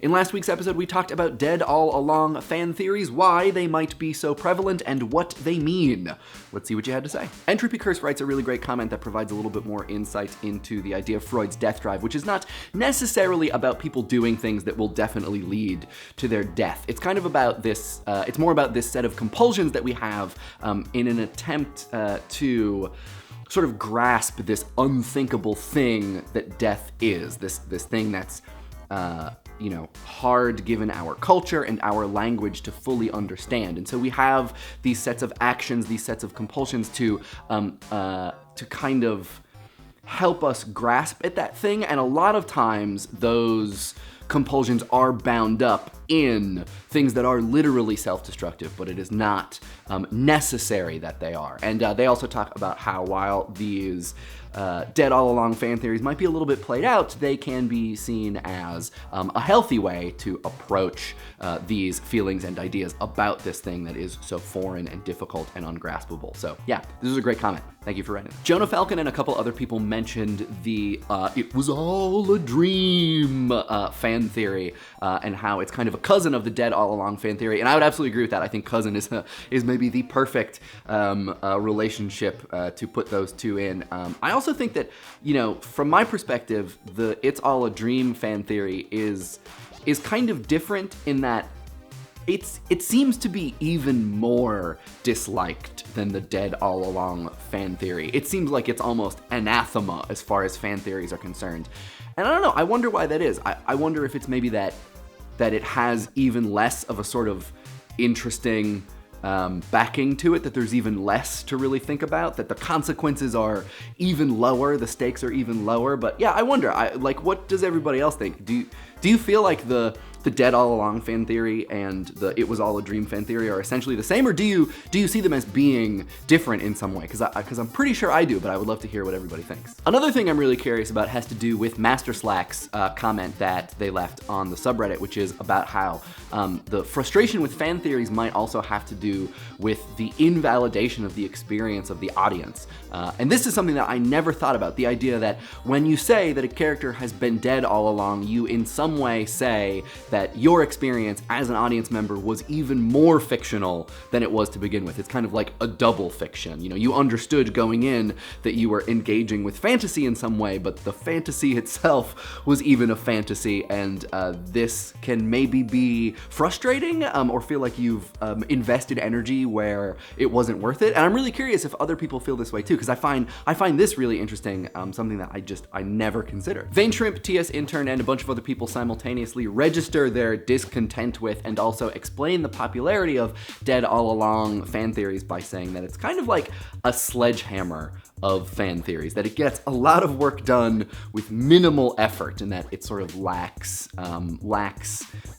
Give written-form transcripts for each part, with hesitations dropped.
In last week's episode, we talked about dead all along fan theories, why they might be so prevalent, and what they mean. Let's see what you had to say. Entropy Curse writes a really great comment that provides a little bit more insight into the idea of Freud's death drive, which is not necessarily about people doing things that will definitely lead to their death. It's kind of about this, it's more about this set of compulsions that we have in an attempt to sort of grasp this unthinkable thing that death is, this thing that's hard given our culture and our language to fully understand. And so we have these sets of actions, these sets of compulsions to kind of help us grasp at that thing. And a lot of times those compulsions are bound up in things that are literally self-destructive, but it is not necessary that they are. And they also talk about how while these dead all along fan theories might be a little bit played out, they can be seen as a healthy way to approach these feelings and ideas about this thing that is so foreign and difficult and ungraspable. So yeah, this is a great comment. Thank you for writing. Jonah Falcon and a couple other people mentioned the it was all a dream fan theory and how it's kind of a cousin of the dead all along fan theory. And I would absolutely agree with that. I think cousin is maybe the perfect relationship to put those two in. I also think that, from my perspective, the it's all a dream fan theory is kind of different in that it seems to be even more disliked than the dead all along fan theory. It seems like it's almost anathema as far as fan theories are concerned. And I don't know, I wonder why that is. I wonder if it's maybe that it has even less of a sort of interesting backing to it, that there's even less to really think about, that the consequences are even lower, the stakes are even lower. But yeah, I wonder, what does everybody else think? Do you feel like the dead all along fan theory and the it was all a dream fan theory are essentially the same, or do you see them as being different in some way? Because I'm pretty sure I do, but I would love to hear what everybody thinks. Another thing I'm really curious about has to do with masterslacks comment that they left on the subreddit, which is about how the frustration with fan theories might also have to do with the invalidation of the experience of the audience. And this is something that I never thought about, the idea that when you say that a character has been dead all along, you in some way say that your experience as an audience member was even more fictional than it was to begin with. It's kind of like a double fiction. You understood going in that you were engaging with fantasy in some way, but the fantasy itself was even a fantasy, and this can maybe be frustrating or feel like you've invested energy where it wasn't worth it. And I'm really curious if other people feel this way too, because I find this really interesting, something that I never considered. VainShrimp, TSIntern, and a bunch of other people simultaneously register their discontent with and also explain the popularity of dead all along fan theories by saying that it's kind of like a sledgehammer of fan theories, that it gets a lot of work done with minimal effort, and that it sort of lacks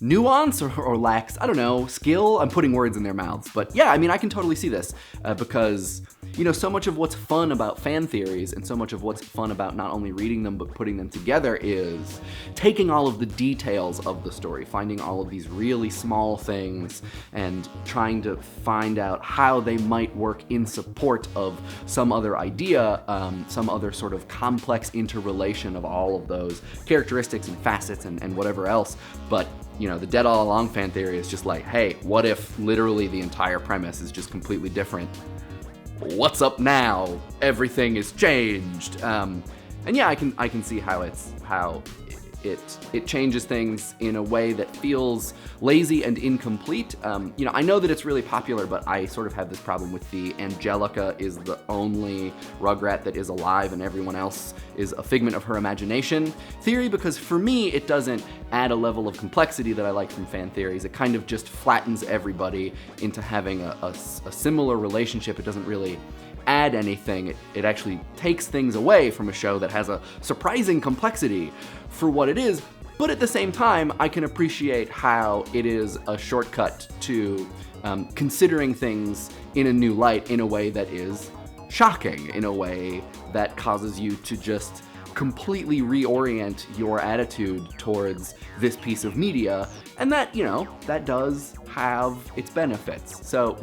nuance or lacks, I don't know, skill. I'm putting words in their mouths, but yeah, I mean, I can totally see this because so much of what's fun about fan theories and so much of what's fun about not only reading them but putting them together is taking all of the details of the story, finding all of these really small things and trying to find out how they might work in support of some other idea, some other sort of complex interrelation of all of those characteristics and facets and whatever else. But the dead all along fan theory is just like, hey, what if literally the entire premise is just completely different? What's up now? Everything is changed. And yeah, I can see how it changes things in a way that feels lazy and incomplete. I know that it's really popular, but I sort of have this problem with the Angelica is the only Rugrat that is alive and everyone else is a figment of her imagination theory, because for me, it doesn't add a level of complexity that I like from fan theories. It kind of just flattens everybody into having a similar relationship. It doesn't really add anything. It actually takes things away from a show that has a surprising complexity for what it is, but at the same time, I can appreciate how it is a shortcut to considering things in a new light, in a way that is shocking, in a way that causes you to just completely reorient your attitude towards this piece of media, and that, that does have its benefits. So,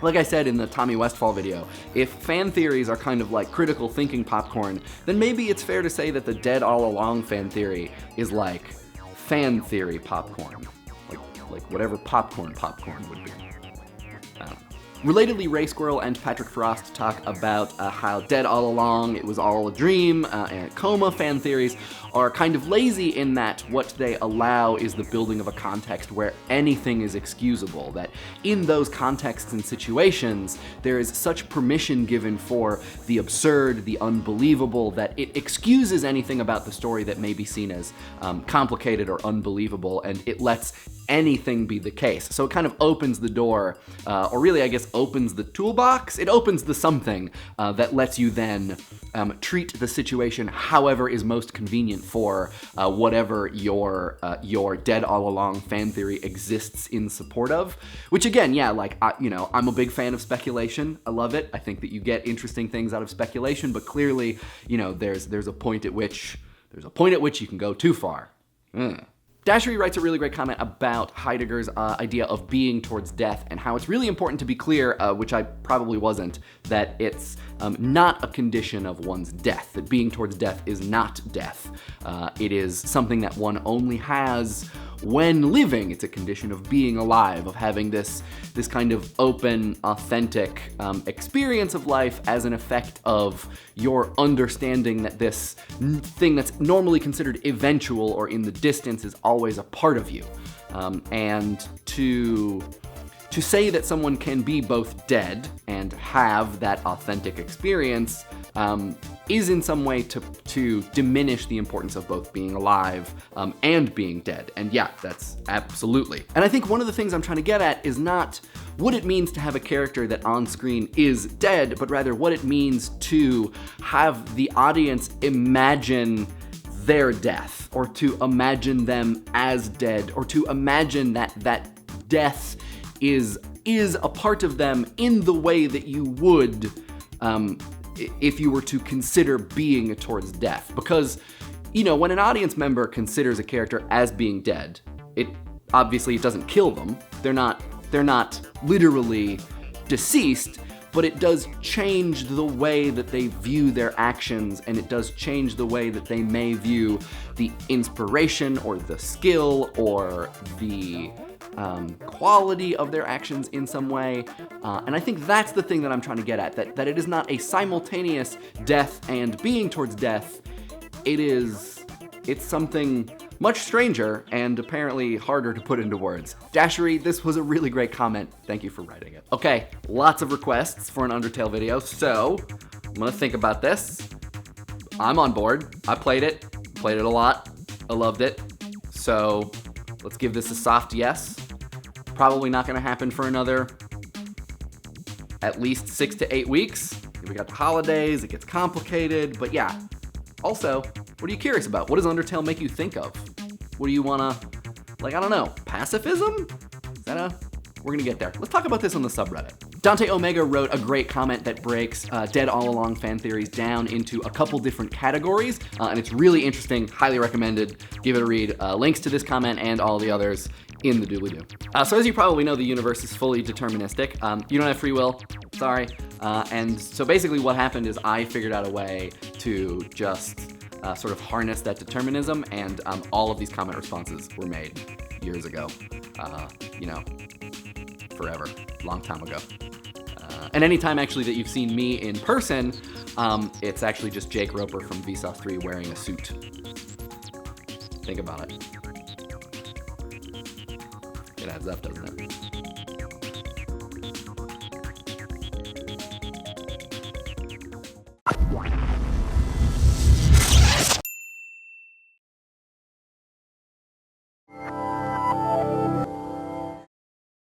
like I said in the Tommy Westfall video, if fan theories are kind of like critical thinking popcorn, then maybe it's fair to say that the dead all along fan theory is like fan theory popcorn. Like whatever popcorn would be. I don't know. Relatedly, RaySquirrel and Patrick Frost talk about how Dead All Along, it was all a dream, and coma fan theories are kind of lazy in that what they allow is the building of a context where anything is excusable, that in those contexts and situations, there is such permission given for the absurd, the unbelievable, that it excuses anything about the story that may be seen as complicated or unbelievable, and it lets anything be the case. So it kind of opens the door, or really I guess opens the toolbox. It opens the something that lets you then treat the situation however is most convenient for whatever your Dead All Along fan theory exists in support of. Which again, yeah, like I'm a big fan of speculation. I love it. I think that you get interesting things out of speculation, but clearly, there's a point at which you can go too far. Dashery writes a really great comment about Heidegger's idea of being towards death and how it's really important to be clear, which I probably wasn't, that it's not a condition of one's death, that being towards death is not death. It is something that one only has when living. It's a condition of being alive, of having this kind of open, authentic experience of life as an effect of your understanding that this thing that's normally considered eventual or in the distance is always a part of you. And to say that someone can be both dead and have that authentic experience is in some way to diminish the importance of both being alive and being dead. And yeah, that's absolutely. And I think one of the things I'm trying to get at is not what it means to have a character that on screen is dead, but rather what it means to have the audience imagine their death, or to imagine them as dead, or to imagine that death is a part of them in the way that you would if you were to consider being towards death. Because, when an audience member considers a character as being dead, it doesn't kill them. They're not literally deceased, but it does change the way that they view their actions, and it does change the way that they may view the inspiration or the skill or the quality of their actions in some way. And I think that's the thing that I'm trying to get at, that it is not a simultaneous death and being towards death. It's something much stranger and apparently harder to put into words. Dashery, this was a really great comment. Thank you for writing it. Okay, lots of requests for an Undertale video, so I'm gonna think about this. I'm on board. I played it a lot. I loved it. So let's give this a soft yes. Probably not gonna happen for another at least 6 to 8 weeks. We got the holidays, it gets complicated, but yeah. Also, what are you curious about? What does Undertale make you think of? What do you wanna, I don't know, pacifism? We're gonna get there. Let's talk about this on the subreddit. Dante Omega wrote a great comment that breaks Dead All Along fan theories down into a couple different categories, and it's really interesting, highly recommended. Give it a read. Links to this comment and all the others in the doobly-doo. So as you probably know, the universe is fully deterministic. You don't have free will, sorry. And so basically what happened is I figured out a way to just sort of harness that determinism, and all of these comment responses were made years ago. Forever, long time ago. And anytime actually that you've seen me in person, it's actually just Jake Roper from Vsauce 3 wearing a suit. Think about it. It adds up, doesn't it?